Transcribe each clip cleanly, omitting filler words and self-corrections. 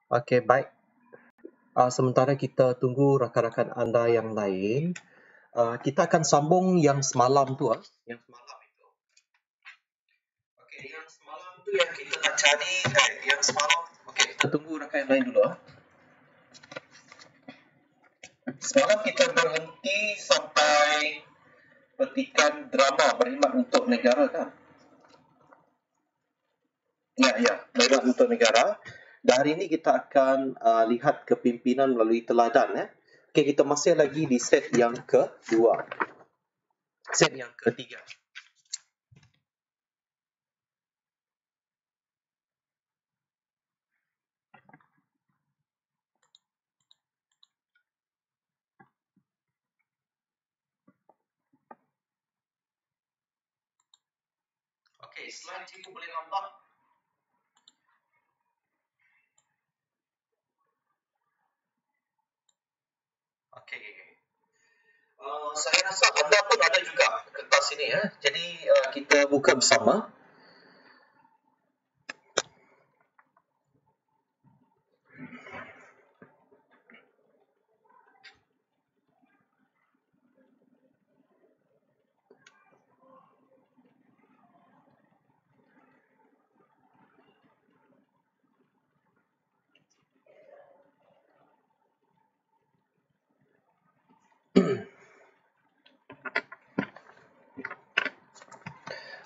Okey, baik. Sementara kita tunggu rakan-rakan anda yang lain, kita akan sambung yang semalam tu. Yang semalam itu. Okey, yang semalam tu yang kita nak cari, yang semalam. Okey, kita tunggu rakan yang lain dulu. Semalam kita berhenti sampai petikan drama berkhidmat untuk negara kan? Ya, berkhidmat untuk negara. Dan hari ini kita akan lihat kepimpinan melalui teladan. Okey, kita masih lagi di set yang kedua. Set yang ketiga. Okey, slide cikgu boleh nampak? Okey. Saya rasa anda pun ada juga kertas ini ya. Jadi kita buka bersama.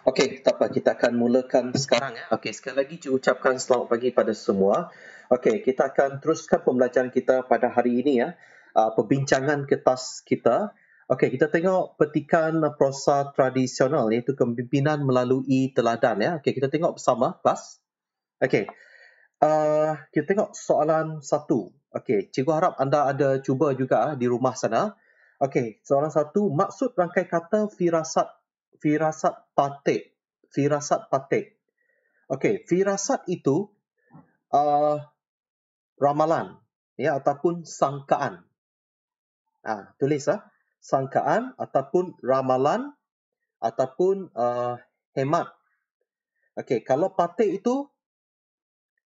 Okey, tak apa, kita akan mulakan sekarang ya. Okey, sekali lagi saya ucapkan selamat pagi pada semua. Okey, kita akan teruskan pembelajaran kita pada hari ini ya. Perbincangan kertas kita. Okey, kita tengok petikan prosa tradisional iaitu kepimpinan melalui teladan ya. Okey, kita tengok bersama kelas. Okey. Kita tengok soalan 1. Okey, cikgu harap anda ada cuba juga di rumah sana. Okey, soalan 1, maksud rangkai kata firasat patik. Okey, firasat itu ramalan ya ataupun sangkaan. Tulis sangkaan ataupun ramalan ataupun hemat. Okey, kalau patik itu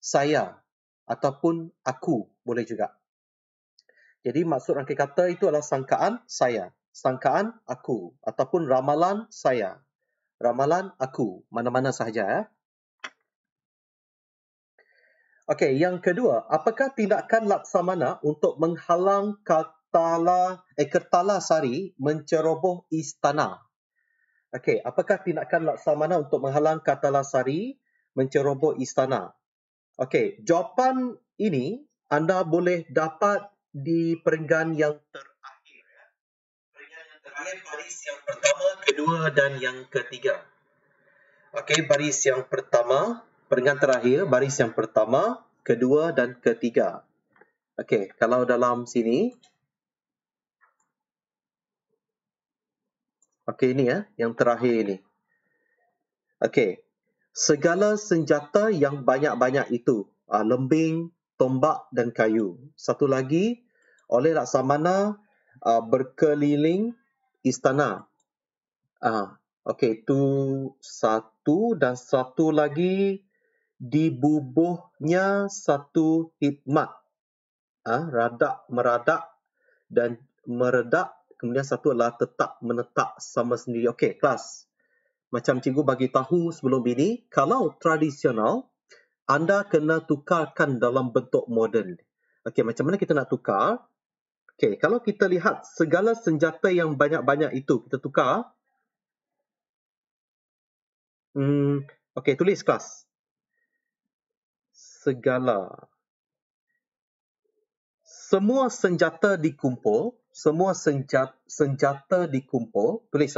saya ataupun aku boleh juga. Jadi maksud rangkai kata itu adalah sangkaan saya, sangkaan aku ataupun ramalan saya. Ramalan aku, mana-mana sahaja ya. Okey, yang kedua, apakah tindakan Laksamana untuk menghalang Kertala Sari menceroboh istana? Okey, apakah tindakan Laksamana untuk menghalang Kertala Sari menceroboh istana? Okey, jawapan ini anda boleh dapat di perenggan yang terakhir. Perenggan yang terakhir, baris yang pertama, kedua dan yang ketiga. Okey, baris yang pertama, perenggan terakhir, baris yang pertama, kedua dan ketiga. Okey, kalau dalam sini. Okey, ini ya, yang terakhir ini. Okey. Segala senjata yang banyak-banyak itu, lembing, tombak dan kayu. Satu lagi, oleh Laksamana berkeliling istana. Okey, itu satu dan satu lagi dibubuhnya satu hikmat. Meradak dan meredak. Kemudian satu adalah tetap menetap sama sendiri. Okey, kelas. Macam cikgu bagi tahu sebelum ini, kalau tradisional, anda kena tukarkan dalam bentuk moden. Okey, macam mana kita nak tukar? Okey, kalau kita lihat segala senjata yang banyak-banyak itu, kita tukar. Okey, tulis kelas. Segala. Semua senjata dikumpul. Semua senjata dikumpul. Tulis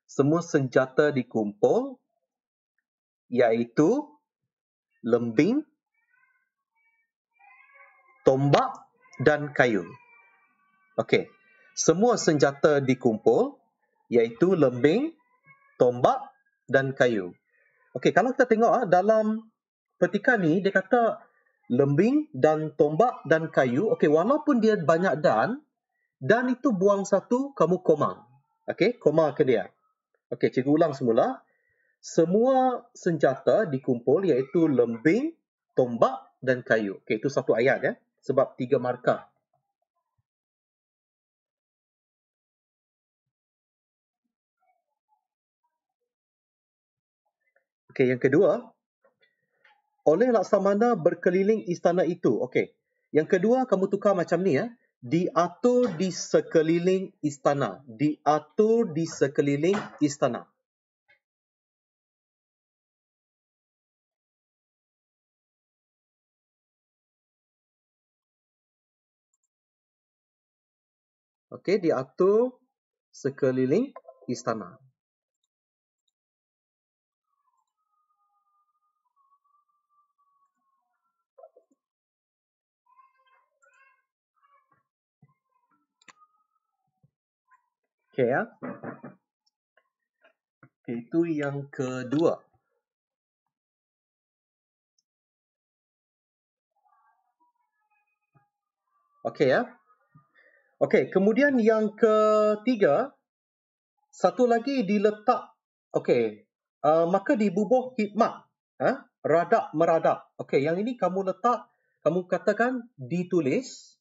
semua senjata dikumpul, iaitu lembing, tombak dan kayu. Okey. Semua senjata dikumpul, iaitu lembing, tombak dan kayu. Okey, kalau kita tengok dalam petikan ni, dia kata lembing dan tombak dan kayu. Okey, walaupun dia banyak dan itu buang satu, kamu koma. Okey, koma ke dia. Okey, cikgu ulang semula. Semua senjata dikumpul, iaitu lembing, tombak dan kayu. Okey, itu satu ayat ya. Sebab 3 markah. Okey, yang kedua, oleh Laksamana berkeliling istana itu. Okey. Yang kedua, kamu tukar macam ni ya. Diatur di sekeliling istana. Diatur di sekeliling istana. Okey, diatur sekeliling istana. Okey ya. Okay, itu yang kedua. Okey ya. Okey, kemudian yang ketiga, satu lagi diletak. Okey, maka dibubuh khidmat. Radap meradap. Okey, yang ini kamu letak, kamu katakan ditulis.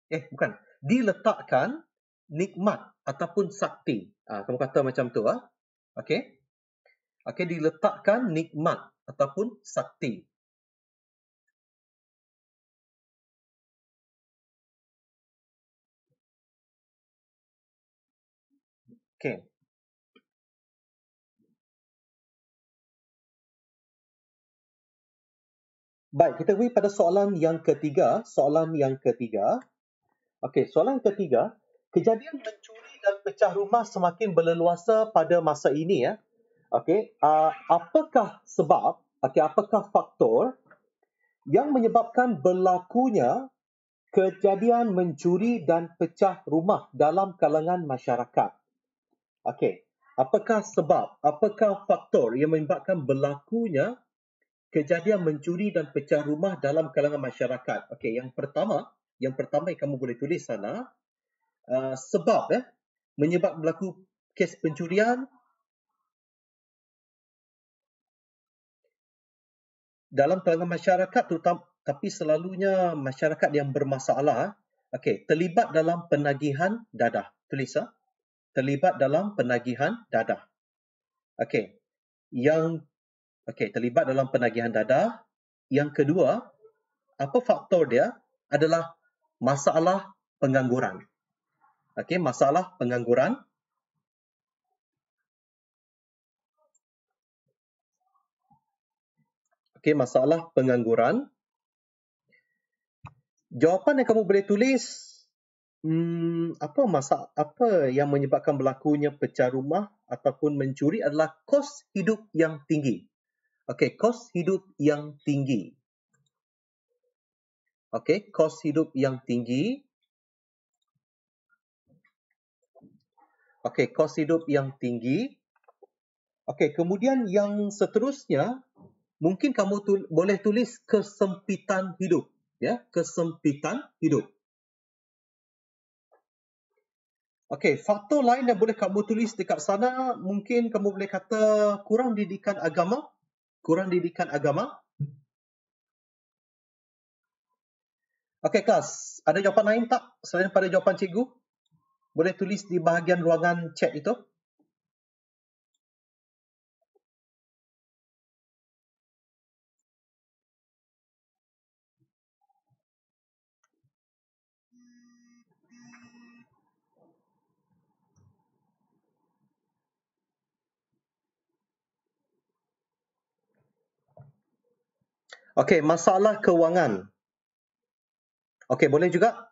Bukan. Diletakkan nikmat ataupun sakti. Kamu kata macam tu. Okey. Okey, diletakkan nikmat ataupun sakti. Okey. Baik, kita pergi pada soalan yang ketiga. Soalan yang ketiga. Okey, soalan ketiga. Kejadian mencuri dan pecah rumah semakin berleluasa pada masa ini ya. Okey, apakah sebab, apakah faktor yang menyebabkan berlakunya kejadian mencuri dan pecah rumah dalam kalangan masyarakat? Okey, apakah sebab, apakah faktor yang menyebabkan berlakunya kejadian mencuri dan pecah rumah dalam kalangan masyarakat? Okey, yang pertama yang kamu boleh tulis sana, sebab menyebab berlaku kes pencurian dalam kalangan masyarakat, terutama tapi selalunya masyarakat yang bermasalah. Okey, terlibat dalam penagihan dadah. Tulis terlibat dalam penagihan dadah. Okey. Terlibat dalam penagihan dadah. Yang kedua, apa faktor dia adalah masalah pengangguran. Okey, masalah pengangguran. Okey, masalah pengangguran. Jawapan yang kamu boleh tulis, apa yang menyebabkan berlakunya pecah rumah ataupun mencuri adalah kos hidup yang tinggi. Okey, kos hidup yang tinggi. Okey, kos hidup yang tinggi. Okey, kos hidup yang tinggi. Okey, kemudian yang seterusnya, mungkin kamu boleh tulis kesempitan hidup. Ya, kesempitan hidup. Okey, faktor lain yang boleh kamu tulis dekat sana, mungkin kamu boleh kata kurang didikan agama. Kurang didikan agama. Okey, kelas. Ada jawapan lain tak selain daripada jawapan cikgu? Boleh tulis di bahagian ruangan chat itu. Okey, masalah kewangan. Okey, boleh juga.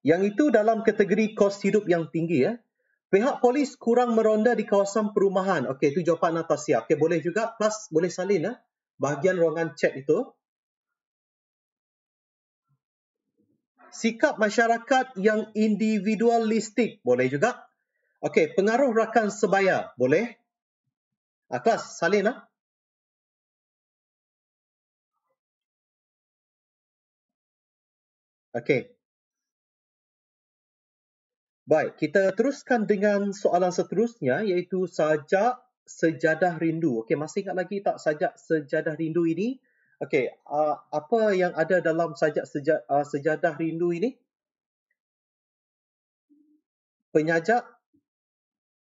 Yang itu dalam kategori kos hidup yang tinggi ya. Pihak polis kurang meronda di kawasan perumahan. Okey, itu jawapan Anastasia. Okey, boleh juga. Plus, boleh salin bahagian ruangan chat itu. Sikap masyarakat yang individualistik. Boleh juga. Okey, pengaruh rakan sebaya. Boleh. Kelas, salin Okey. Baik, kita teruskan dengan soalan seterusnya iaitu sajak sejadah rindu. Okey, masih ingat lagi tak sajak sejadah rindu ini? Okey, apa yang ada dalam sejadah rindu ini? Penyajak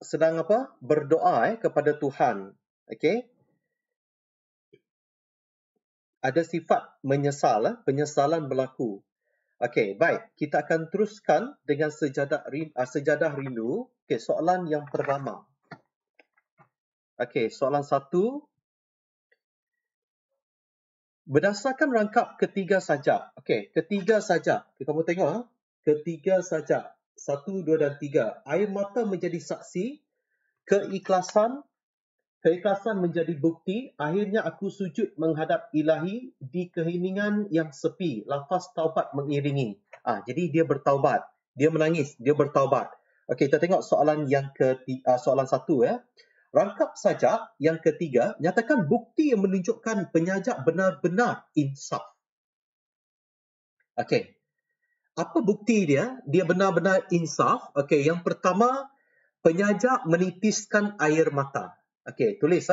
sedang apa? Berdoa kepada Tuhan. Okey. Ada sifat menyesal, penyesalan berlaku. Okey, baik. Kita akan teruskan dengan sejadah rindu. Okey, soalan yang pertama. Okey, soalan 1. Berdasarkan rangkap ketiga sajak. Okey, ketiga sajak. Kamu tengok, ketiga sajak. 1, 2 dan 3. Air mata menjadi saksi, keikhlasan menjadi bukti. Akhirnya aku sujud menghadap Ilahi di keheningan yang sepi. Lafaz taubat mengiringi. Jadi dia bertaubat. Dia menangis. Dia bertaubat. Okey, kita tengok soalan yang soalan 1 ya. Rangkap sajak yang ketiga, nyatakan bukti yang menunjukkan penyajak benar-benar insaf. Okey. Apa bukti dia? Dia benar-benar insaf. Okey, yang pertama, penyajak menitiskan air mata. Okey, tulis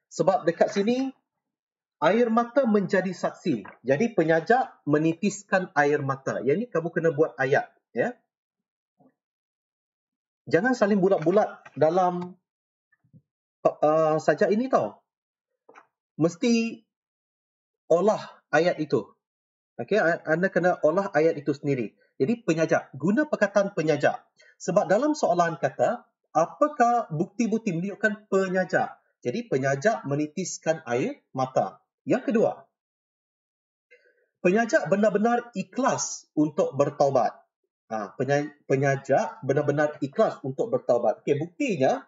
sebab dekat sini air mata menjadi saksi. Jadi penyajak menitiskan air mata. Yang ni kamu kena buat ayat, ya. Jangan saling bulat-bulat dalam sajak ini tau. Mesti olah ayat itu. Okey, anda kena olah ayat itu sendiri. Jadi penyajak, guna perkataan penyajak. Sebab dalam soalan kata, apakah bukti-bukti menunjukkan penyajak? Jadi penyajak menitiskan air mata. Yang kedua, penyajak benar-benar ikhlas untuk bertaubat. Penyajak benar-benar ikhlas untuk bertaubat. Okey, buktinya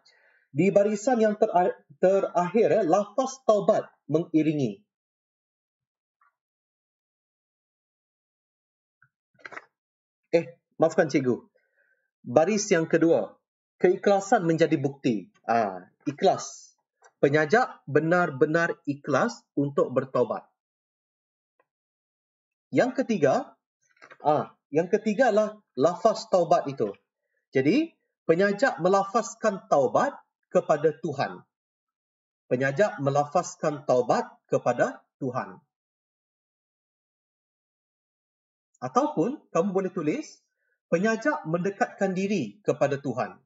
di barisan yang terakhir, lafaz taubat mengiringi. Maafkan cikgu. Baris yang kedua, keikhlasan menjadi bukti. Ikhlas. Penyajak benar-benar ikhlas untuk bertaubat. Yang ketiga adalah lafaz taubat itu. Jadi, penyajak melafazkan taubat kepada Tuhan. Penyajak melafazkan taubat kepada Tuhan. Ataupun, kamu boleh tulis, penyajak mendekatkan diri kepada Tuhan.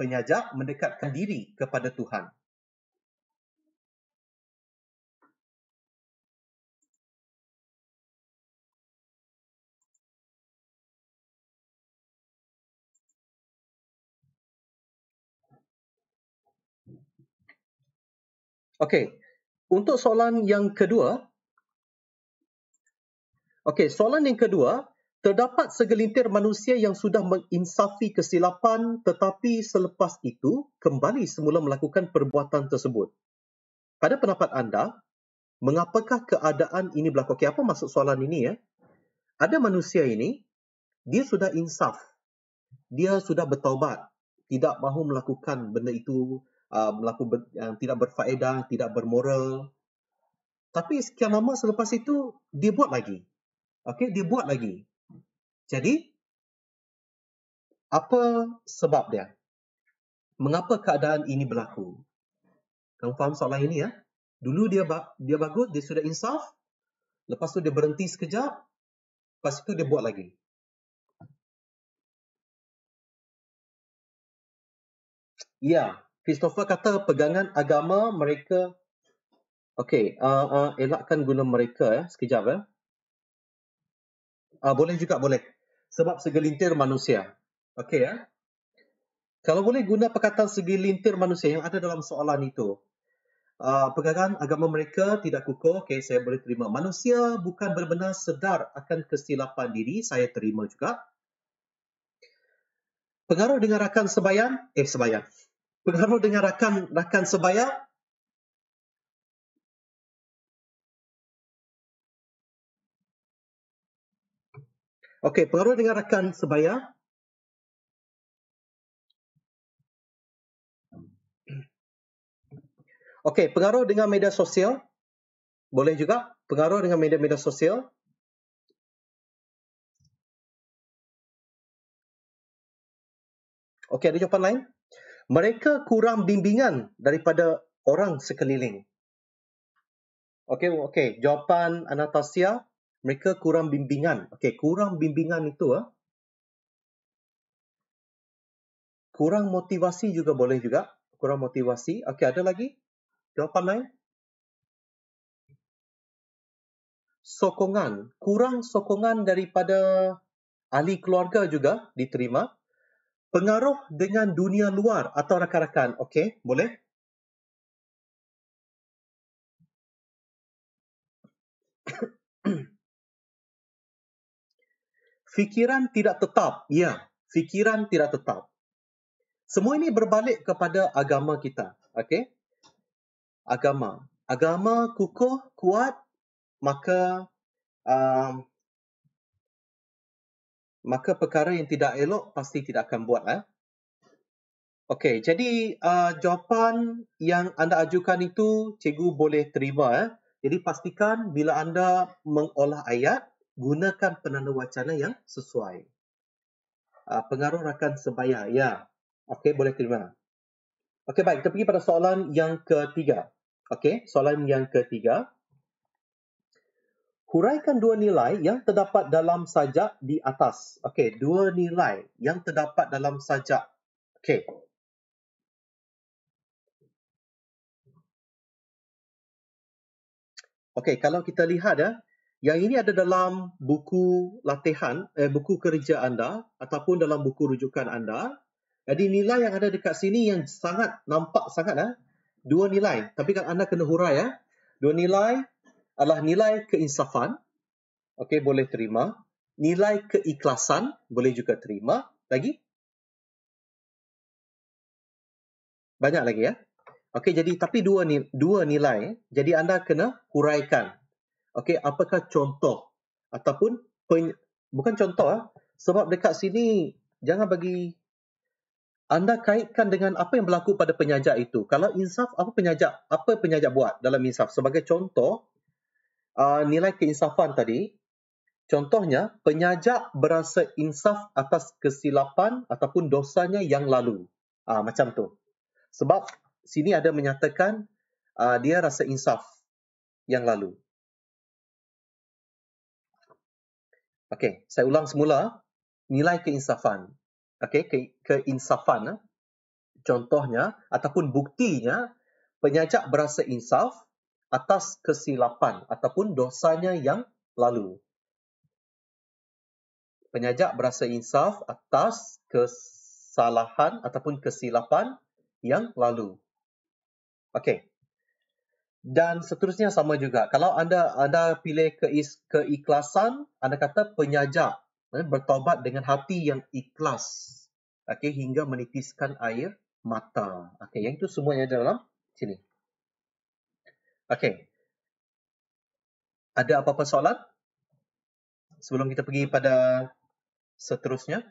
Penyajak mendekatkan diri kepada Tuhan. Okey, untuk soalan yang kedua, terdapat segelintir manusia yang sudah menginsafi kesilapan tetapi selepas itu kembali semula melakukan perbuatan tersebut. Pada pendapat anda, mengapakah keadaan ini berlaku? Okey, apa maksud soalan ini ya? Ada manusia ini, dia sudah insaf. Dia sudah bertaubat, tidak mahu melakukan benda itu, tidak berfaedah, tidak bermoral. Tapi sekian lama selepas itu, dia buat lagi. Okey, dia buat lagi. Jadi, apa sebab dia? Mengapa keadaan ini berlaku? Kamu faham soalan ini ya? Dulu dia bagus, dia sudah insaf. Lepas tu dia berhenti sekejap. Lepas itu dia buat lagi. Ya, Christopher kata pegangan agama mereka. Okey, elakkan guna mereka ya. Sekejap ya. Boleh juga, boleh. Sebab segelintir manusia. Okey ya. Kalau boleh guna perkataan segelintir manusia yang ada dalam soalan itu. Pegangan agama mereka tidak kukuh. Okey, saya boleh terima. Manusia bukan benar-benar sedar akan kesilapan diri. Saya terima juga. Pengaruh dengan rakan sembahyang. Pengaruh dengan rakan sembahyang. Okey, pengaruh dengan rakan sembahyang. Okey, pengaruh dengan media sosial. Boleh juga. Pengaruh dengan media sosial. Okey, ada jawapan lain? Mereka kurang bimbingan daripada orang sekeliling. Okey. Jawapan Anastasia, mereka kurang bimbingan. Okey, kurang bimbingan itu kurang motivasi juga boleh juga. Kurang motivasi. Okey, ada lagi jawapan lain? Sokongan. Kurang sokongan daripada ahli keluarga juga diterima. Pengaruh dengan dunia luar atau rakan-rakan. Okey, boleh? Fikiran tidak tetap. Ya, fikiran tidak tetap. Semua ini berbalik kepada agama kita. Okey? Agama. Agama kukuh, kuat, maka maka perkara yang tidak elok pasti tidak akan buat. Okey, jadi jawapan yang anda ajukan itu cikgu boleh terima. Jadi pastikan bila anda mengolah ayat, gunakan penanda wacana yang sesuai. Pengaruh rakan sebaya. Ya. Okey, boleh terima. Okey, baik. Kita pergi pada soalan yang ketiga. Okey, soalan yang ketiga. Huraikan dua nilai yang terdapat dalam sajak di atas. Okey, dua nilai yang terdapat dalam sajak. Okey. Okey, kalau kita lihat yang ini ada dalam buku latihan, buku kerja anda ataupun dalam buku rujukan anda. Jadi nilai yang ada dekat sini yang sangat nampak sangat dua nilai. Tapi kan anda kena hurai Dua nilai adalah nilai keinsafan. Okey, boleh terima. Nilai keikhlasan boleh juga terima. Lagi? Banyak lagi Okey, jadi tapi dua nilai. Jadi anda kena huraikan. Okey, apakah contoh ataupun bukan contoh sebab dekat sini jangan bagi anda kaitkan dengan apa yang berlaku pada penyajak itu. Kalau insaf, apa penyajak buat dalam insaf? Sebagai contoh, nilai keinsafan tadi, contohnya penyajak berasa insaf atas kesilapan ataupun dosanya yang lalu. Macam tu. Sebab sini ada menyatakan dia rasa insaf yang lalu. Okey, saya ulang semula. Nilai keinsafan. Okey, keinsafan. Contohnya ataupun buktinya, penyajak berasa insaf atas kesilapan ataupun dosanya yang lalu. Penyajak berasa insaf atas kesalahan ataupun kesilapan yang lalu. Okey. Dan seterusnya sama juga. Kalau anda pilih keikhlasan, anda kata penyajak bertaubat dengan hati yang ikhlas. Okey, hingga menitiskan air mata. Okey, yang itu semuanya dalam sini. Okey. Ada apa-apa soalan? Sebelum kita pergi pada seterusnya.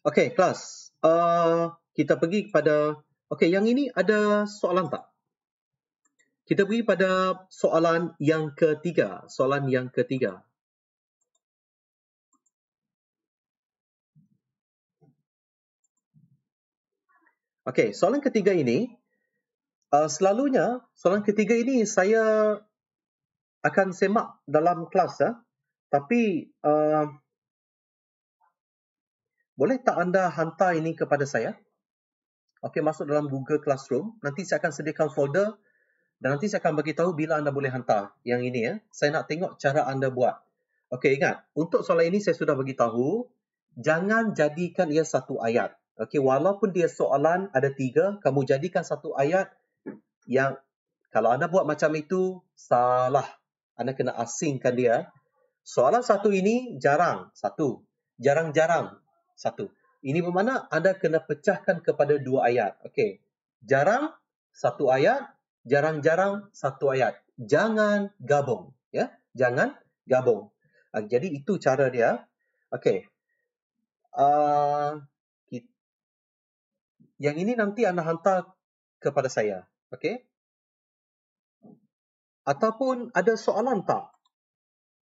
Okey, kelas. Kita pergi kepada... Okey, yang ini ada soalan tak? Kita pergi pada soalan yang ketiga. Soalan yang ketiga. Okey, soalan ketiga ini, selalunya soalan ketiga ini saya akan semak dalam kelas. Tapi boleh tak anda hantar ini kepada saya? Okey, masuk dalam Google Classroom. Nanti saya akan sediakan folder dan nanti saya akan bagi tahu bila anda boleh hantar yang ini. Saya nak tengok cara anda buat. Okey, ingat, untuk soalan ini saya sudah bagi tahu, jangan jadikan ia satu ayat. Okey, walaupun dia soalan ada 3, kamu jadikan satu ayat yang kalau anda buat macam itu, salah. Anda kena asingkan dia. Soalan satu ini jarang, satu. Jarang-jarang, satu. Ini bermakna anda kena pecahkan kepada 2 ayat. Okey. Jarang, satu ayat. Jarang-jarang, satu ayat. Jangan gabung. Jangan gabung. Jadi itu cara dia. Okey. Yang ini nanti anda hantar kepada saya. Okey. Ataupun ada soalan tak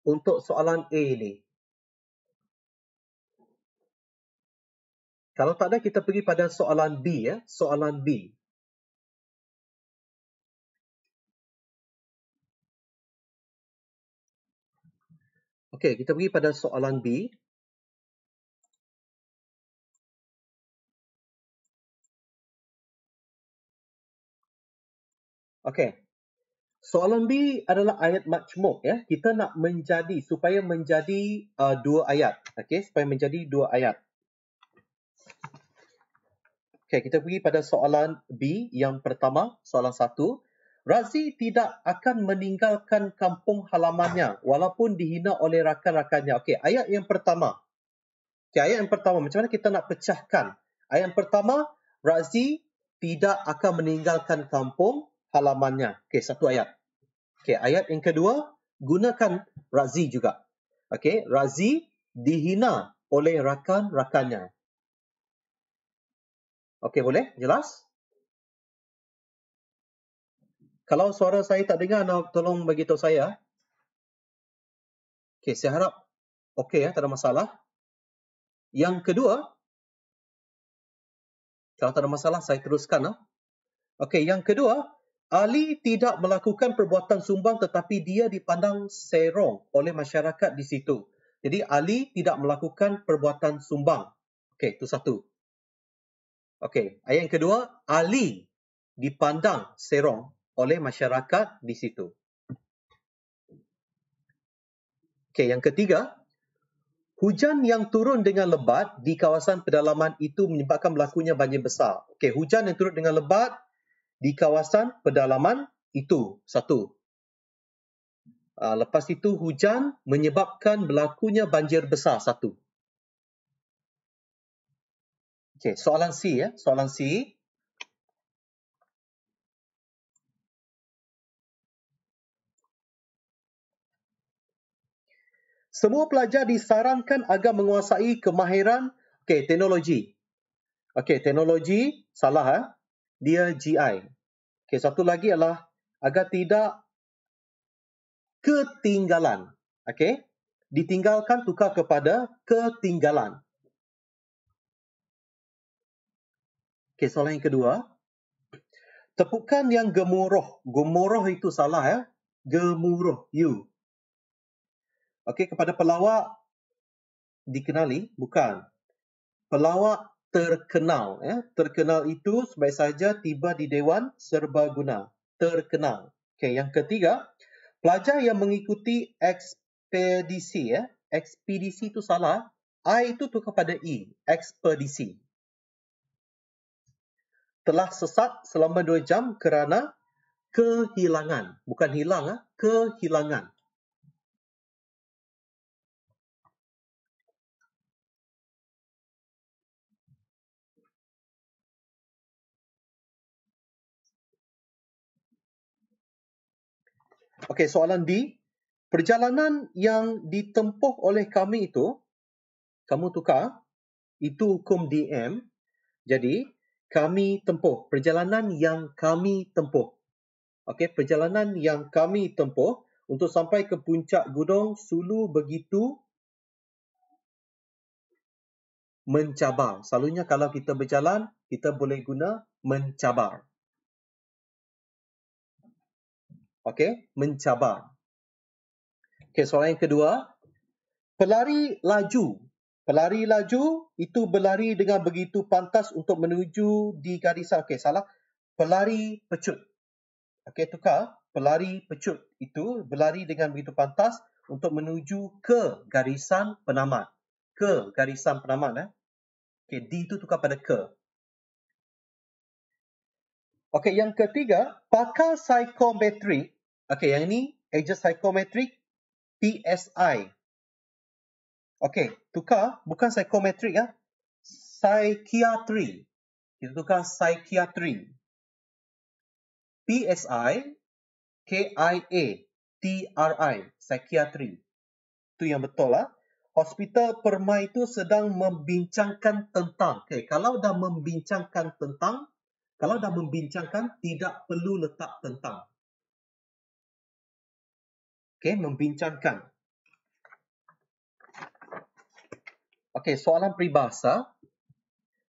untuk soalan A ni? Kalau tak ada, kita pergi pada soalan B ya. Soalan B. Okey, kita pergi pada soalan B. Okey. Soalan B adalah ayat majmuk ya. Kita nak menjadi supaya menjadi dua ayat. Okey, supaya menjadi dua ayat. Okey, kita pergi pada soalan B yang pertama, soalan 1. Razi tidak akan meninggalkan kampung halamannya walaupun dihina oleh rakan-rakannya. Okey, ayat yang pertama. Okey, ayat yang pertama, macam mana kita nak pecahkan? Ayat yang pertama, Razi tidak akan meninggalkan kampung halamannya. Okey, satu ayat. Okey, ayat yang kedua, gunakan Razi juga. Okey, Razi dihina oleh rakan-rakannya. Okey, boleh? Jelas? Kalau suara saya tak dengar, tolong bagi tahu saya. Okey, saya harap okey ya, tak ada masalah. Yang kedua, kalau tak ada masalah, saya teruskan. Okey, yang kedua, Ali tidak melakukan perbuatan sumbang tetapi dia dipandang serong oleh masyarakat di situ. Jadi, Ali tidak melakukan perbuatan sumbang. Okey, itu satu. Okey, ayat yang kedua, Ali dipandang serong oleh masyarakat di situ. Okey, yang ketiga, hujan yang turun dengan lebat di kawasan pedalaman itu menyebabkan berlakunya banjir besar. Okey, hujan yang turun dengan lebat di kawasan pedalaman itu, satu. Lepas itu, hujan menyebabkan berlakunya banjir besar, satu. Okey, soalan C ya, soalan C. Semua pelajar disarankan agar menguasai kemahiran teknologi. Okey, teknologi salah dia GI. Okey, satu lagi adalah agar tidak ketinggalan. Okey, ditinggalkan tukar kepada ketinggalan. Okey, soalan yang kedua. Tepukan yang gemuruh. Gemuruh itu salah ya. Gemuruh, you. Okey, kepada pelawak dikenali, bukan. Pelawak terkenal ya. Terkenal itu sebaik saja tiba di Dewan Serbaguna. Terkenal. Okey, yang ketiga, pelajar yang mengikuti ekspedisi ya. Ekspedisi itu salah. I itu tukar pada E. Ekspedisi. Telah sesat selama 2 jam kerana kehilangan. Bukan hilang, kehilangan. Okey, soalan D. Perjalanan yang ditempuh oleh kami itu, kamu tukar, itu hukum DM. Jadi, kami tempuh. Perjalanan yang kami tempuh. Okey, perjalanan yang kami tempuh untuk sampai ke puncak Gunung Sulu begitu mencabar. Selalunya kalau kita berjalan, kita boleh guna mencabar. Okey, mencabar. Okey, soalan yang kedua. Pelari laju. Pelari laju itu berlari dengan begitu pantas untuk menuju di garisan. Okey, salah. Pelari pecut. Okey, tukar. Pelari pecut itu berlari dengan begitu pantas untuk menuju ke garisan penamat. Ke garisan penamat. Okey, D itu tukar pada ke. Okey, yang ketiga, pakar psikometrik. Okey, yang ini, agent psikometrik, PSI. Okey, tukar, bukan psikometrik ya. Psikiatri. Kita tukar psikiatri. PSI, KIATRI, psikiatri. Itu yang betul lah. Hospital Permai itu sedang membincangkan tentang. Okay, kalau dah membincangkan tentang, kalau dah membincangkan, tidak perlu letak tentang. Okay, membincangkan. Okey, soalan peribahasa.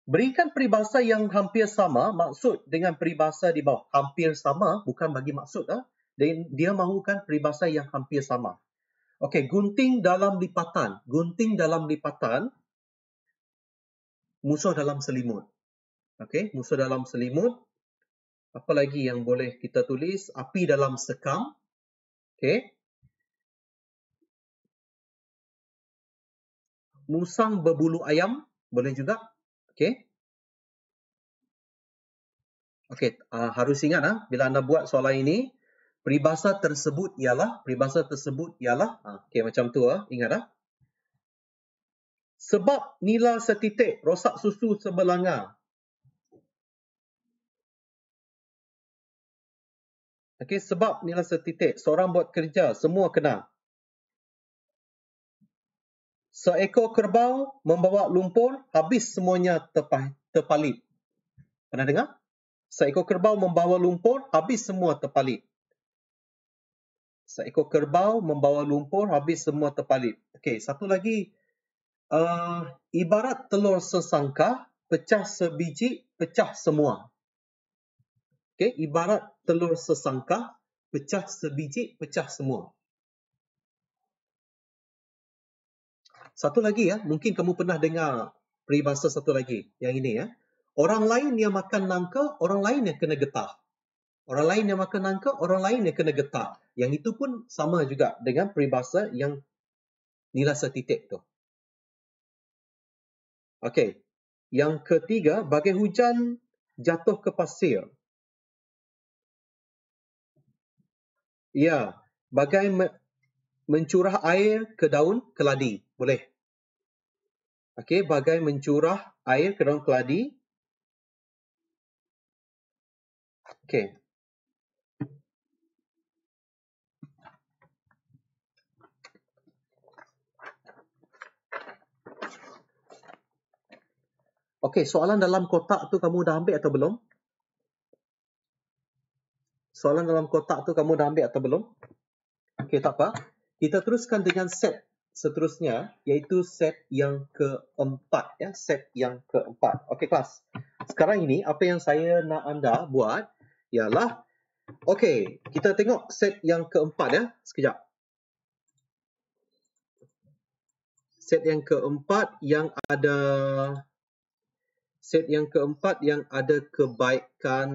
Berikan peribahasa yang hampir sama, maksud dengan peribahasa di bawah. Hampir sama, bukan bagi maksud. Dia mahukan peribahasa yang hampir sama. Okey, gunting dalam lipatan. Gunting dalam lipatan, musuh dalam selimut. Okey, musuh dalam selimut. Apa lagi yang boleh kita tulis? Api dalam sekam. Okey. Musang berbulu ayam, boleh juga. Okey. Okey, harus ingat bila anda buat soalan ini, peribahasa tersebut ialah, okey macam tu ingat Sebab nila setitik, rosak susu sebelanga. Okey, sebab nila setitik, seorang buat kerja, semua kena. Seekor kerbau membawa lumpur, habis semuanya terpalit. Pernah dengar? Seekor kerbau membawa lumpur, habis semua terpalit. Seekor kerbau membawa lumpur, habis semua terpalit. Okey, satu lagi. Ibarat telur sesangka, pecah sebiji, pecah semua. Okey, ibarat telur sesangka, pecah sebiji, pecah semua. Satu lagi mungkin kamu pernah dengar peribahasa satu lagi, yang ini Orang lain yang makan nangka, orang lain yang kena getah. Orang lain yang makan nangka, orang lain yang kena getah. Yang itu pun sama juga dengan peribahasa yang nila setitik tu. Okey. Yang ketiga, bagai hujan jatuh ke pasir. Ya, bagai mencurah air ke daun keladi. Boleh. Okey, bagai mencurah air ke daun keladi. Okey. Okey, soalan dalam kotak tu kamu dah ambil atau belum? Soalan dalam kotak tu kamu dah ambil atau belum? Okey, tak apa. Kita teruskan dengan set seterusnya, iaitu set yang keempat. Set yang keempat. Okey, kelas. Sekarang ini, apa yang saya nak anda buat ialah, okey, kita tengok set yang keempat Sekejap. Set yang keempat yang ada kebaikan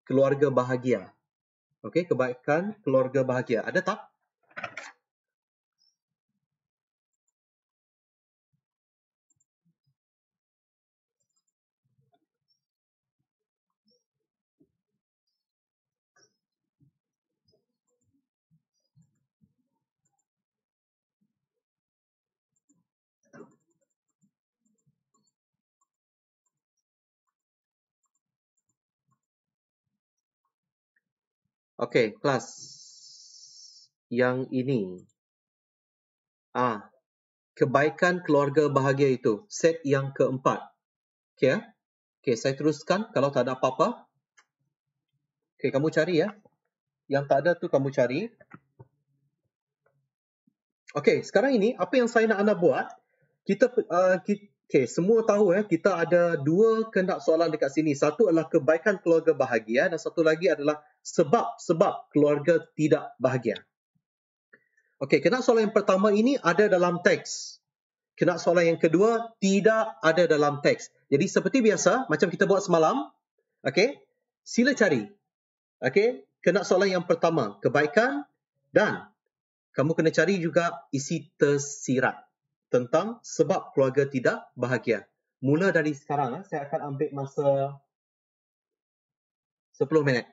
keluarga bahagia. Okey, kebaikan keluarga bahagia. Ada tak? Okey, kelas. Yang ini. Kebaikan keluarga bahagia itu. Set yang keempat. Okey Okey, saya teruskan kalau tak ada apa-apa. Okey, kamu cari Yang tak ada tu kamu cari. Okey, sekarang ini apa yang saya nak anda buat, semua tahu kita ada dua kehendak soalan dekat sini. Satu adalah kebaikan keluarga bahagia dan satu lagi adalah sebab-sebab keluarga tidak bahagia. Okey, kehendak soalan yang pertama ini ada dalam teks. Kehendak soalan yang kedua tidak ada dalam teks. Jadi seperti biasa, macam kita buat semalam, okey, sila cari. Okey, kehendak soalan yang pertama, kebaikan, dan kamu kena cari juga isi tersirat tentang sebab keluarga tidak bahagia. Mula dari sekarang, saya akan ambil masa 10 minit.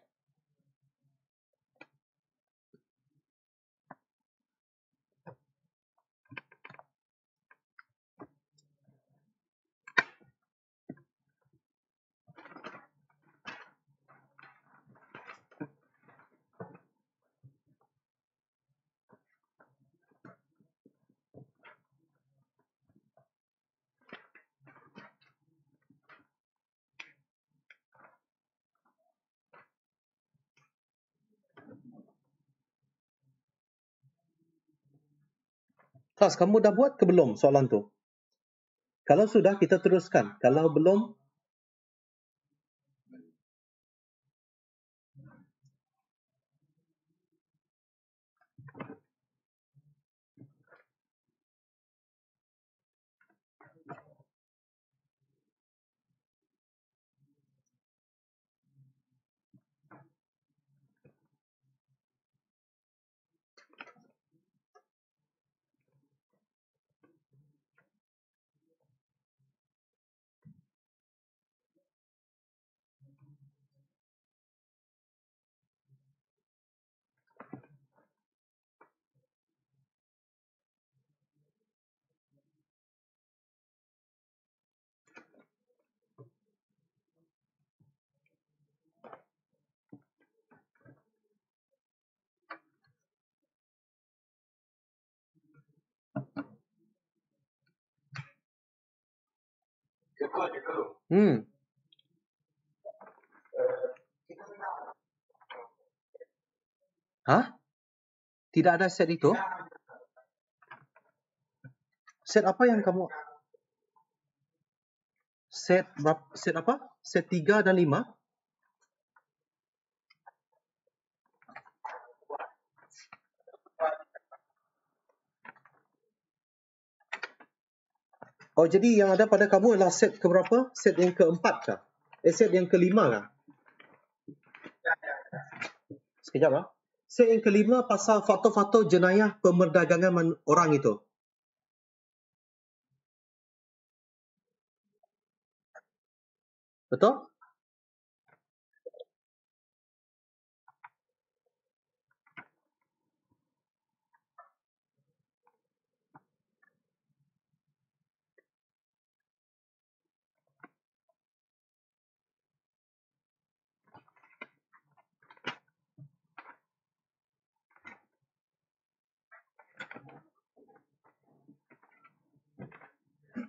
Kelas, kamu dah buat ke belum soalan tu? Kalau sudah, kita teruskan. Kalau belum, hmm, hah? Tidak ada set itu? Set apa yang kamu, set apa? Set 3 dan 5? Oh, jadi yang ada pada kamu adalah set ke berapa? Set yang keempat kah? Set yang kelima kah? Sekejap lah. Set yang kelima pasal faktor-faktor jenayah pemerdagangan orang itu. Betul?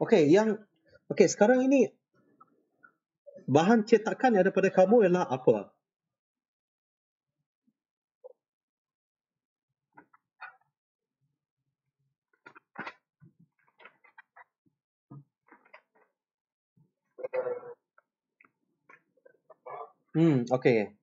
Okey, sekarang ini bahan cetakan yang ada pada kamu ialah apa? Okey.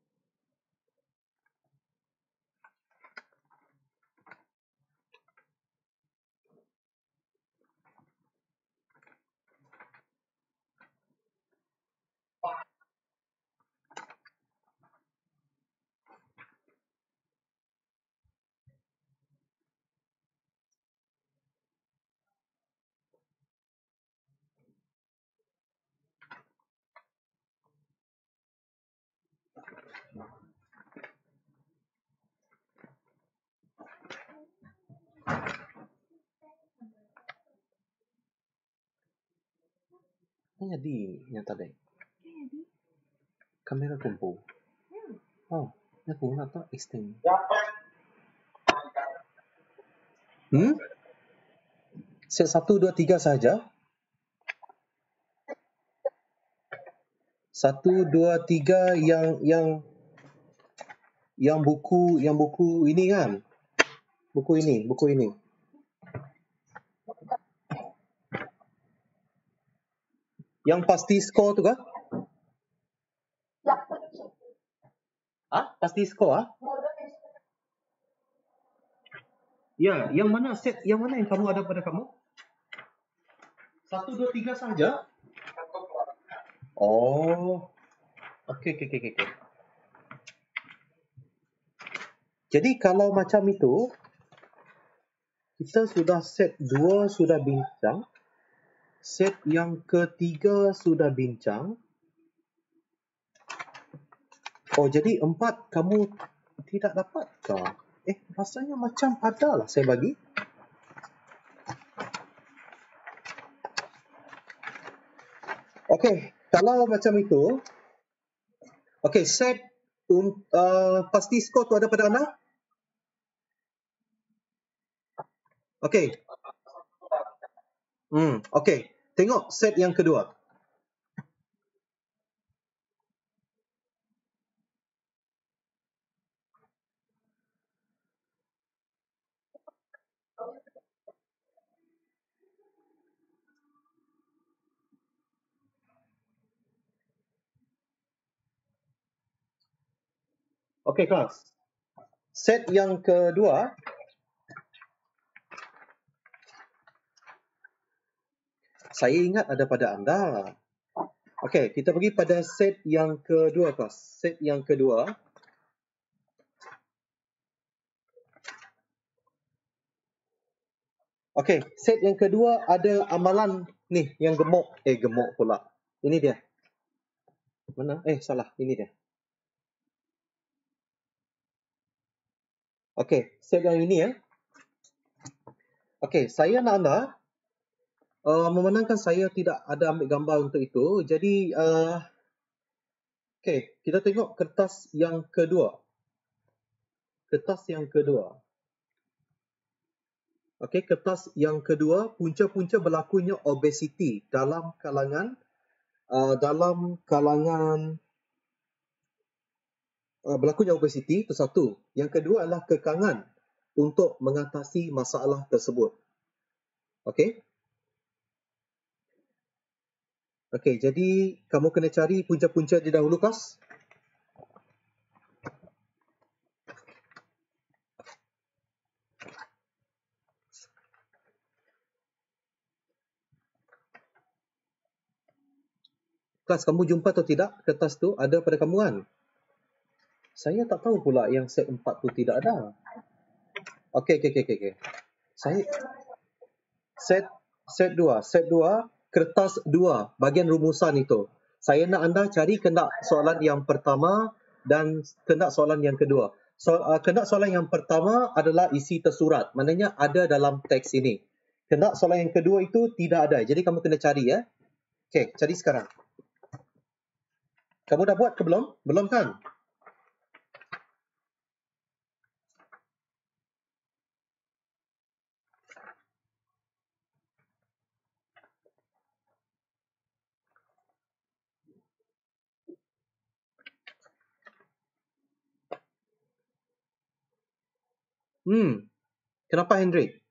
Apa jadi yang tadi? Kamera kumpul. Oh, aku nak tak extend. Set 1, 2, 3 saja. 1, 2, 3 yang buku ini kan? Buku ini. Yang pasti skor tu kah? Pasti skor ah? Ya, yang mana yang kamu ada pada kamu? 1, 2, 3 saja? Oh. Okey. Jadi kalau macam itu, kita sudah set 2 sudah bincang, set yang ketiga sudah bincang. Oh, jadi 4 kamu tidak dapatkah? Rasanya macam ada lah saya bagi. Okey, kalau macam itu, okey, set pasti skor tu ada pada anda? Okey. Okey. Tengok set yang kedua. Okey, kelas. Set yang kedua, saya ingat ada pada anda. Okey, kita pergi pada set yang kedua, kelas. Set yang kedua. Okey, set yang kedua ada amalan ni yang gemuk. Gemuk pula. Ini dia. Mana? Salah. Ini dia. Okey, set yang ini ya. Okey, saya nak anda memandangkan saya tidak ada ambil gambar untuk itu. Jadi, okey, kita tengok kertas yang kedua. Kertas yang kedua. Okey, kertas yang kedua, punca-punca berlakunya obesiti dalam kalangan berlakunya obesiti itu satu. Yang kedua adalah kekangan untuk mengatasi masalah tersebut. Okey? Okey, jadi kamu kena cari punca-punca di dahulu, kelas. Kelas, kamu jumpa atau tidak kertas tu ada pada kamu kan? Saya tak tahu pula yang set 4 tu tidak ada. Okey. Saya set 2, kertas 2, bahagian rumusan itu. Saya nak anda cari kena soalan yang pertama dan kena soalan yang kedua. Kena soalan yang pertama adalah isi tersurat. Maknanya ada dalam teks ini. Kena soalan yang kedua itu tidak ada. Jadi kamu kena cari ya. Okey, cari sekarang. Kamu dah buat ke belum? Belum kan? Kenapa Hendrik?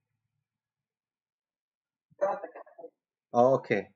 Oh, okey.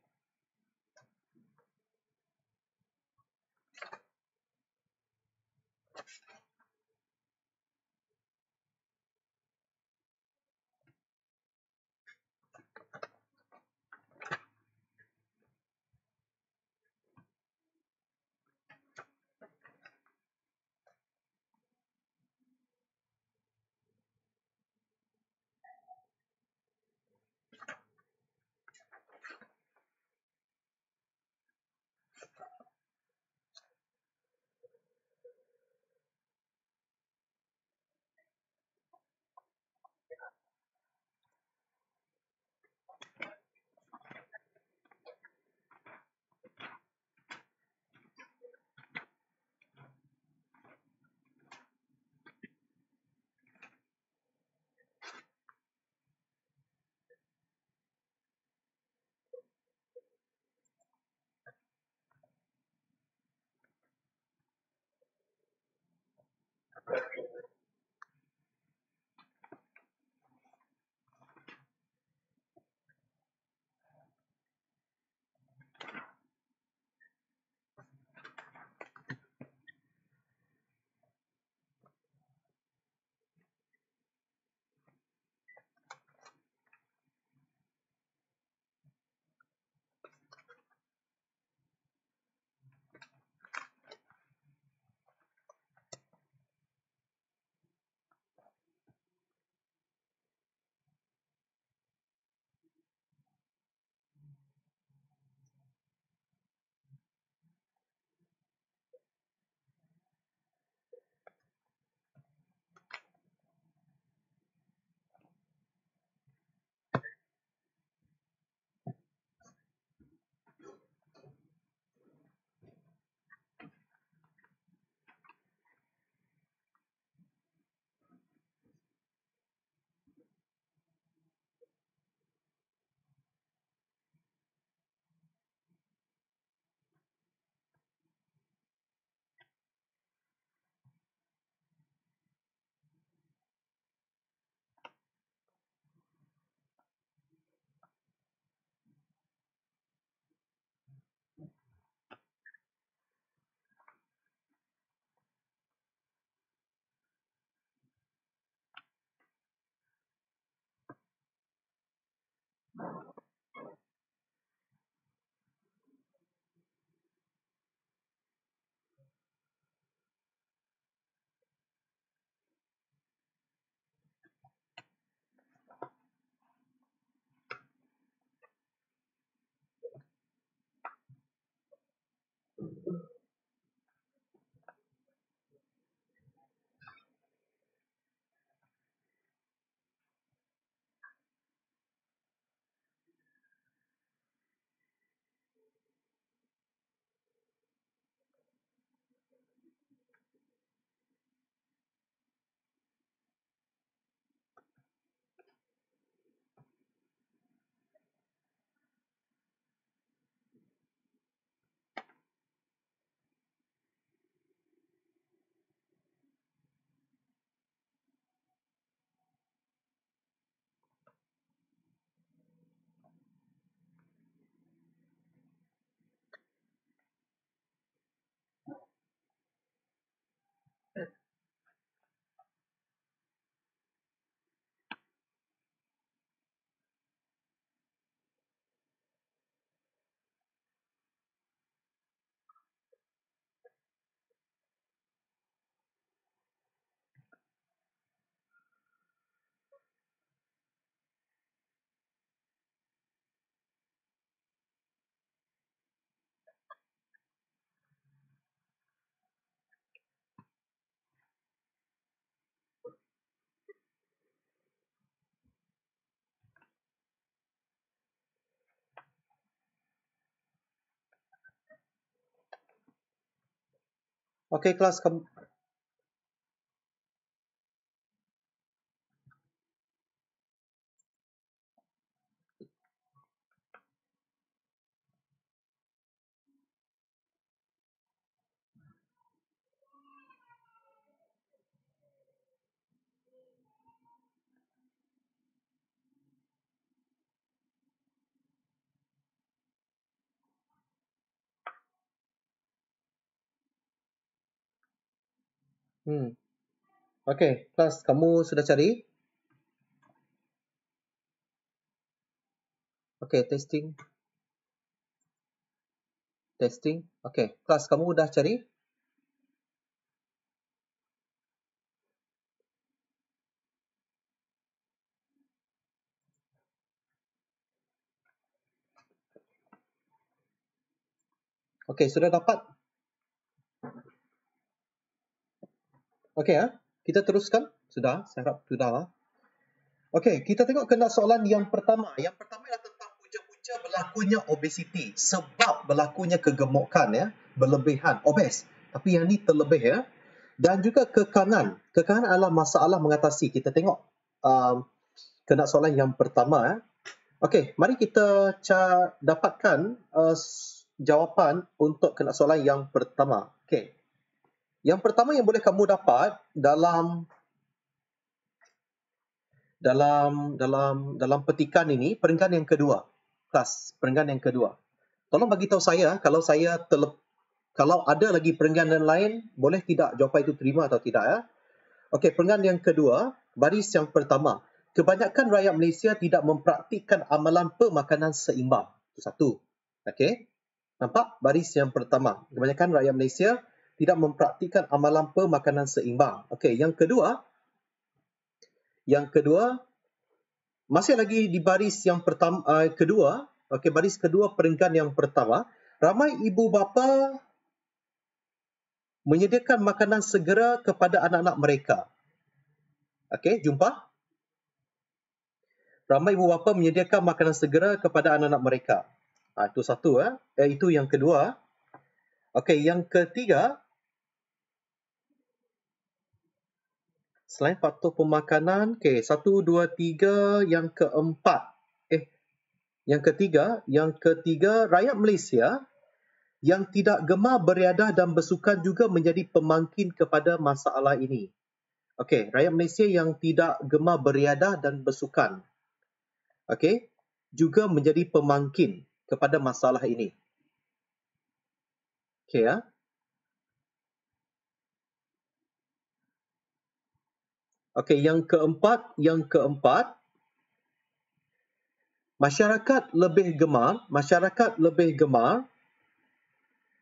Okey, kelas kamu. Okey, kelas kamu sudah cari? Okey, testing. Testing. Okey, kelas kamu dah cari? Okey, sudah dapat? Okey, kita teruskan. Sudah, saya harap sudah. Okey, kita tengok kena soalan yang pertama. Yang pertama adalah tentang punca-punca berlakunya obesiti. Sebab berlakunya kegemukan, ya, berlebihan, obes. Tapi yang ni terlebih, ya. Dan juga kekangan. Kekangan adalah masalah mengatasi. Kita tengok kena soalan yang pertama. Ya. Okey, mari kita dapatkan jawapan untuk kena soalan yang pertama. Okey. Yang pertama yang boleh kamu dapat dalam petikan ini, perenggan yang kedua. Kelas, perenggan yang kedua. Tolong bagi tahu saya kalau kalau ada lagi perenggan yang lain, boleh tidak jawapan itu terima atau tidak, ya. Okey, perenggan yang kedua, baris yang pertama. Kebanyakan rakyat Malaysia tidak mempraktikkan amalan pemakanan seimbang. Itu satu. Okey. Nampak? Baris yang pertama. Kebanyakan rakyat Malaysia tidak mempraktikkan amalan pemakanan seimbang. Okey, yang kedua, masih lagi di baris yang pertama, kedua. Okey, baris kedua perenggan yang pertama. Ramai ibu bapa menyediakan makanan segera kepada anak-anak mereka. Okey, jumpa? Ramai ibu bapa menyediakan makanan segera kepada anak-anak mereka. Itu satu. Itu yang kedua. Okey, yang ketiga, selain faktor pemakanan, okey, 1, 2, 3, yang keempat. Yang ketiga, rakyat Malaysia yang tidak gemar beriadah dan bersukan juga menjadi pemangkin kepada masalah ini. Okey, rakyat Malaysia yang tidak gemar beriadah dan bersukan. Okey, juga menjadi pemangkin kepada masalah ini. Okey, ya. Okey, yang keempat, masyarakat lebih gemar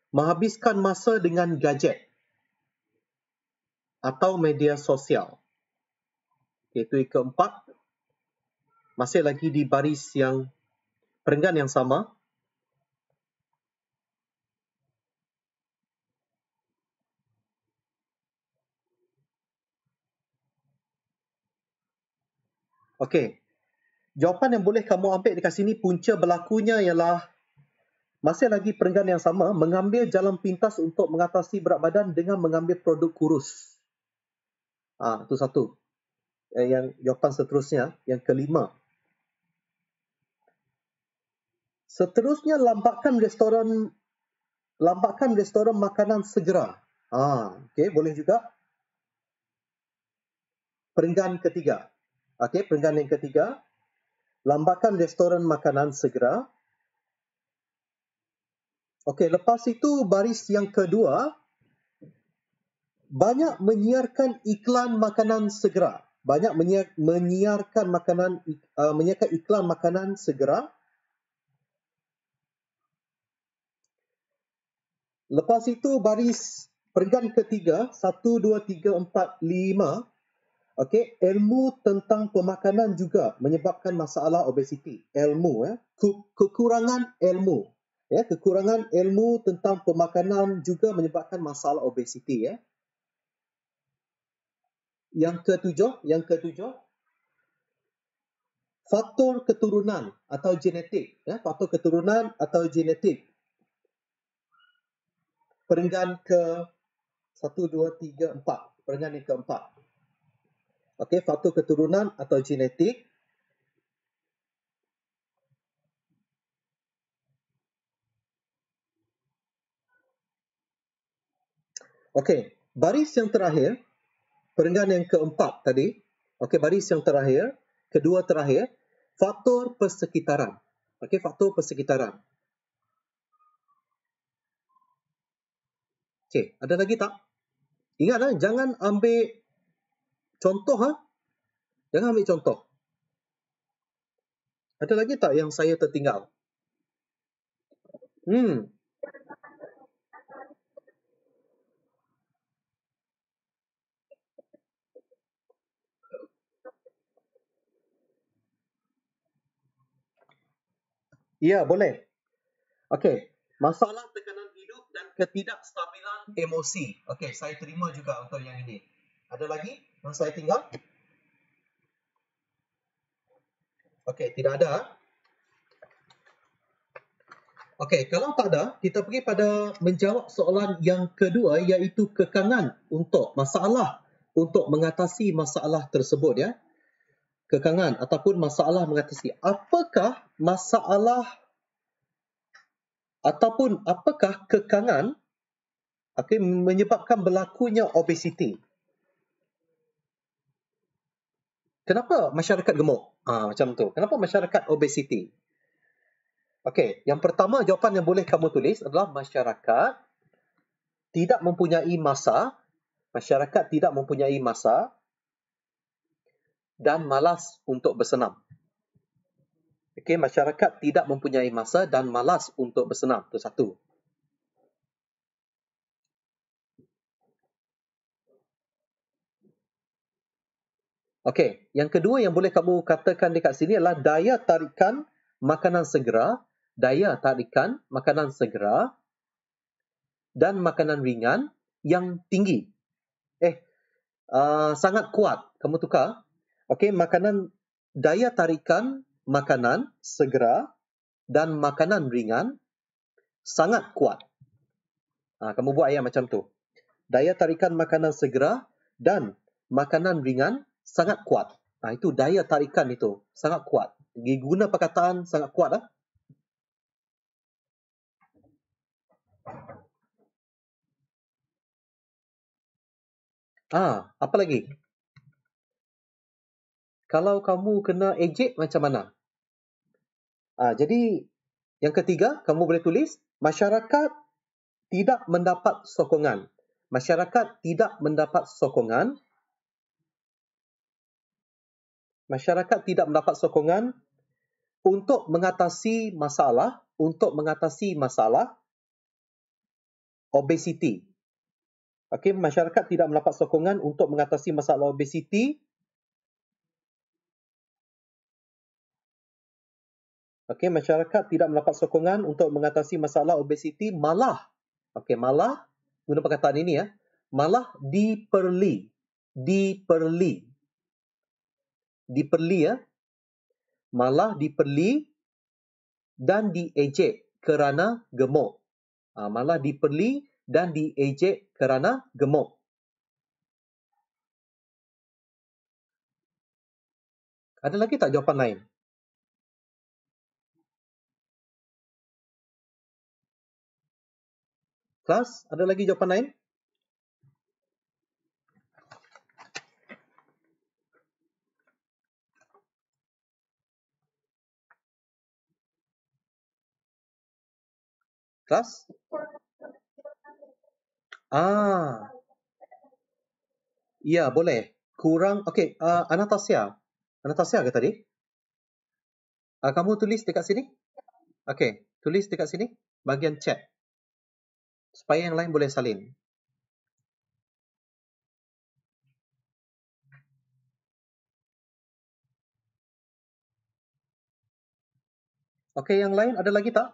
menghabiskan masa dengan gadget atau media sosial. Itu yang keempat. Masih lagi di baris yang perenggan yang sama. Okey. Jawapan yang boleh kamu ambil dekat sini, punca berlakunya ialah masih lagi perenggan yang sama, mengambil jalan pintas untuk mengatasi berat badan dengan mengambil produk kurus. Itu satu. Yang jawapan seterusnya, yang kelima. Seterusnya, lambatkan restoran makanan segera. Okey, boleh juga. Perenggan ketiga. Okey, perenggan yang ketiga. Lambatkan restoran makanan segera. Okey, lepas itu baris yang kedua, banyak menyiarkan iklan makanan segera. Banyak menyiarkan iklan makanan segera. Lepas itu baris perenggan ketiga, 1, 2, 3, 4, 5. Okey, ilmu tentang pemakanan juga menyebabkan masalah obesiti. Kekurangan ilmu. Kekurangan ilmu tentang pemakanan juga menyebabkan masalah obesiti. Yang ketujuh, faktor keturunan atau genetik. Faktor keturunan atau genetik. Perenggan ke 1, 2, 3, 4. Perenggan yang keempat. Okey, faktor keturunan atau genetik. Okey, baris yang terakhir, perenggan yang keempat tadi. Okey, baris yang terakhir, kedua terakhir, faktor persekitaran. Okey, faktor persekitaran. Okey, ada lagi tak? Ingat jangan ambil contoh Jangan ambil contoh. Ada lagi tak yang saya tertinggal? Ya, boleh. Okey, masalah tekanan hidup dan ketidakstabilan emosi. Okey, saya terima juga untuk yang ini. Ada lagi yang saya tinggal? Okey, tidak ada. Okey, kalau tak ada, kita pergi pada menjawab soalan yang kedua, iaitu kekangan untuk masalah untuk mengatasi masalah tersebut ya. Kekangan ataupun masalah mengatasi. Apakah masalah ataupun apakah kekangan menyebabkan berlakunya obesiti? Kenapa masyarakat gemuk? Macam tu. Kenapa masyarakat obesiti? Okey, yang pertama jawapan yang boleh kamu tulis adalah masyarakat tidak mempunyai masa, dan malas untuk bersenam. Okey, masyarakat tidak mempunyai masa dan malas untuk bersenam. Itu satu. Okey, yang kedua yang boleh kamu katakan dekat sini adalah daya tarikan makanan segera dan makanan ringan yang tinggi. Sangat kuat. Kamu tukar. Okey, daya tarikan makanan segera dan makanan ringan sangat kuat. Kamu buat ayat macam tu. Daya tarikan makanan segera dan makanan ringan sangat kuat. Itu daya tarikan itu sangat kuat. Guna perkataan sangat kuat . Apa lagi? Kalau kamu kena ejek macam mana? Jadi yang ketiga kamu boleh tulis masyarakat tidak mendapat sokongan. Masyarakat tidak mendapat sokongan untuk mengatasi masalah obesiti. Okey, masyarakat tidak mendapat sokongan untuk mengatasi masalah obesiti. Okey, masyarakat tidak mendapat sokongan untuk mengatasi masalah obesiti, malah guna perkataan ini malah diperli malah diperli dan diejek kerana gemuk. Malah diperli dan diejek kerana gemuk. Ada lagi tak jawapan lain? Kelas, ada lagi jawapan lain? Kelas? Ya, boleh. Kurang, okey. Anastasia ke tadi? Kamu tulis dekat sini? Okey, tulis dekat sini, bahagian chat. Supaya yang lain boleh salin. Okey, yang lain ada lagi tak?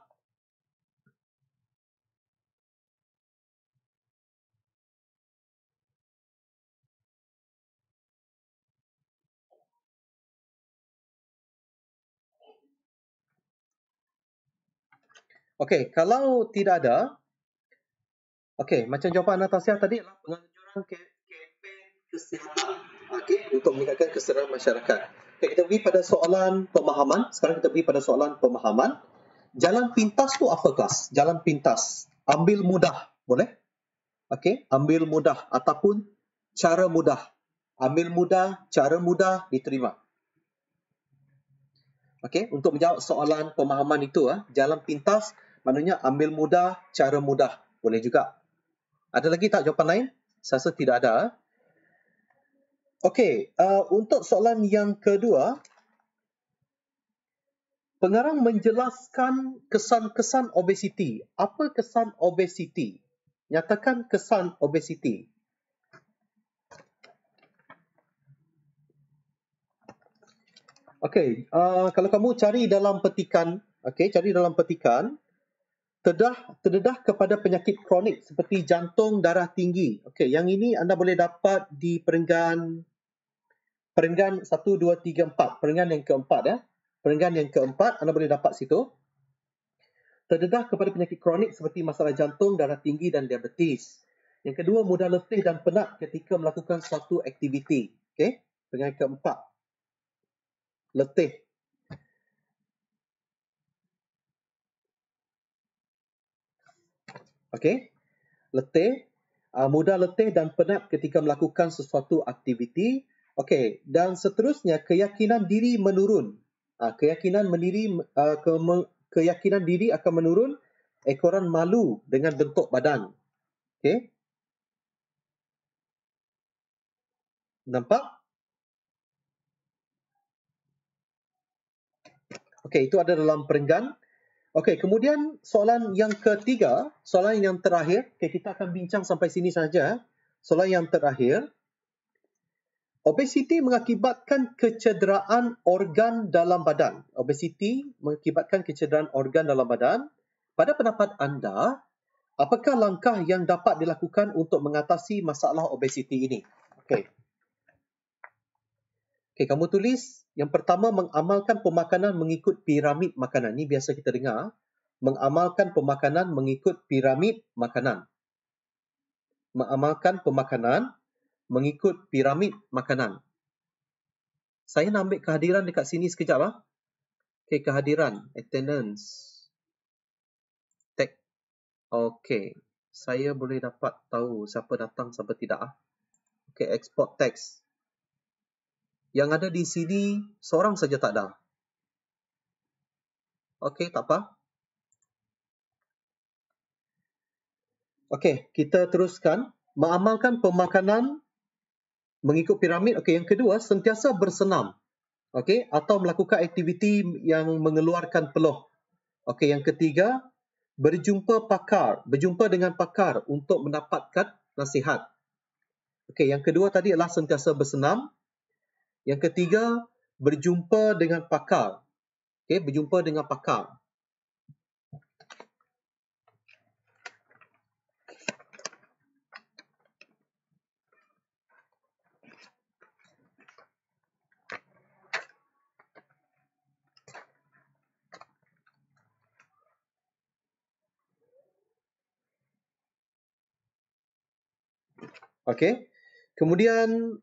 Okey, kalau tidak ada, Okey, macam jawapan Anastasia tadi adalah penganjuran kempen kesihatan. Okey, untuk meningkatkan kesedaran masyarakat. Okey, kita pergi pada soalan pemahaman. Sekarang kita pergi pada soalan pemahaman. Jalan pintas tu apa, kelas? Jalan pintas. Ambil mudah, boleh? Okey, ambil mudah ataupun cara mudah. Ambil mudah, cara mudah diterima. Okey, untuk menjawab soalan pemahaman itu, jalan pintas maknanya ambil mudah, cara mudah. Boleh juga. Ada lagi tak jawapan lain? Saya rasa tidak ada. Okey, untuk soalan yang kedua, pengarang menjelaskan kesan-kesan obesiti. Apa kesan obesiti? Nyatakan kesan obesiti. Okey, kalau kamu cari dalam petikan, cari dalam petikan, terdedah kepada penyakit kronik seperti jantung, darah tinggi. Okey, yang ini anda boleh dapat di perenggan 1, 2, 3, 4. Perenggan yang keempat, ya. Perenggan yang keempat anda boleh dapat situ. Terdedah kepada penyakit kronik seperti masalah jantung, darah tinggi dan diabetes. Yang kedua, mudah letih dan penat ketika melakukan suatu aktiviti. Okey, perenggan keempat. Letih. Okey, letih, mudah letih dan penat ketika melakukan sesuatu aktiviti. Okey, dan seterusnya keyakinan diri menurun. Keyakinan diri akan menurun, ekoran malu dengan bentuk badan. Okey, nampak? Okey, itu ada dalam perenggan. Okey, kemudian soalan yang ketiga, soalan yang terakhir. Okey, kita akan bincang sampai sini saja. Soalan yang terakhir. Obesiti mengakibatkan kecederaan organ dalam badan. Obesiti mengakibatkan kecederaan organ dalam badan. Pada pendapat anda, apakah langkah yang dapat dilakukan untuk mengatasi masalah obesiti ini? Okey. Okey, kamu tulis. Yang pertama, mengamalkan pemakanan mengikut piramid makanan. Ini biasa kita dengar. Mengamalkan pemakanan mengikut piramid makanan. Mengamalkan pemakanan mengikut piramid makanan. Saya nak ambil kehadiran dekat sini sekejap. Okey, kehadiran, attendance. Tag. Okey, saya boleh dapat tahu siapa datang, siapa tidak. Okey, export text. Yang ada di sini, seorang saja tak ada. Okey, tak apa. Okey, kita teruskan. Mengamalkan pemakanan mengikut piramid. Okey, yang kedua, sentiasa bersenam. Okey, atau melakukan aktiviti yang mengeluarkan peluh. Okey, yang ketiga, berjumpa dengan pakar untuk mendapatkan nasihat. Okey, yang kedua tadi adalah sentiasa bersenam. Yang ketiga, berjumpa dengan pakar. Okey, berjumpa dengan pakar. Okey. Kemudian,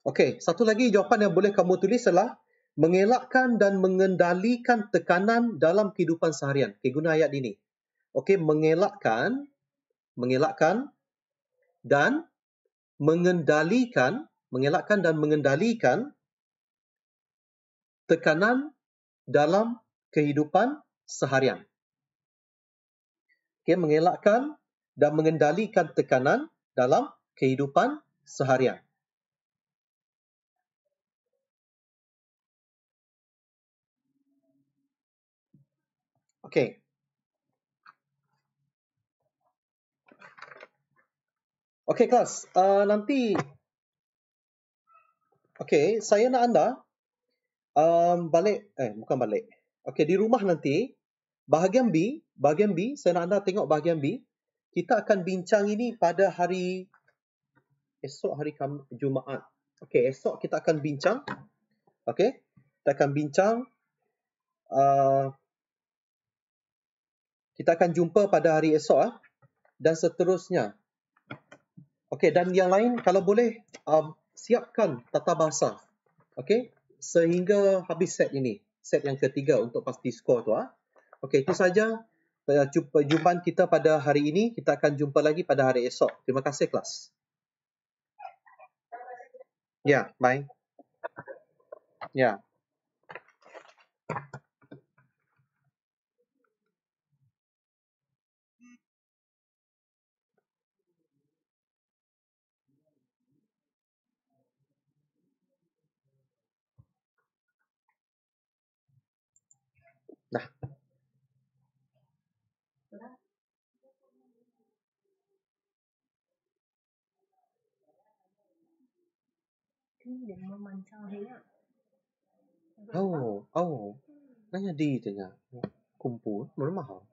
okey, satu lagi jawapan yang boleh kamu tulis adalah mengelakkan dan mengendalikan tekanan dalam kehidupan seharian. Okey, guna ayat ini. Okey, mengelakkan dan mengendalikan tekanan dalam kehidupan seharian. Okey, mengelakkan dan mengendalikan tekanan dalam kehidupan seharian. Okey. Okey, kelas. Nanti, okey, saya nak anda bukan balik. Okey, di rumah nanti, bahagian B, saya nak anda tengok bahagian B. Kita akan bincang ini pada hari esok, hari Jumaat. Okey, esok kita akan bincang. Okey, kita akan bincang Kita akan jumpa pada hari esok dan seterusnya. Okey, dan yang lain kalau boleh siapkan tata bahasa. Okey, sehingga habis set ini. Set yang ketiga untuk pasti skor tu. Okey, itu saja perjumpaan kita pada hari ini. Kita akan jumpa lagi pada hari esok. Terima kasih kelas. Ya, bye. Ya. Dah. Dia memancang dia. Oh, nanya di tanya. Kumpul, mahal.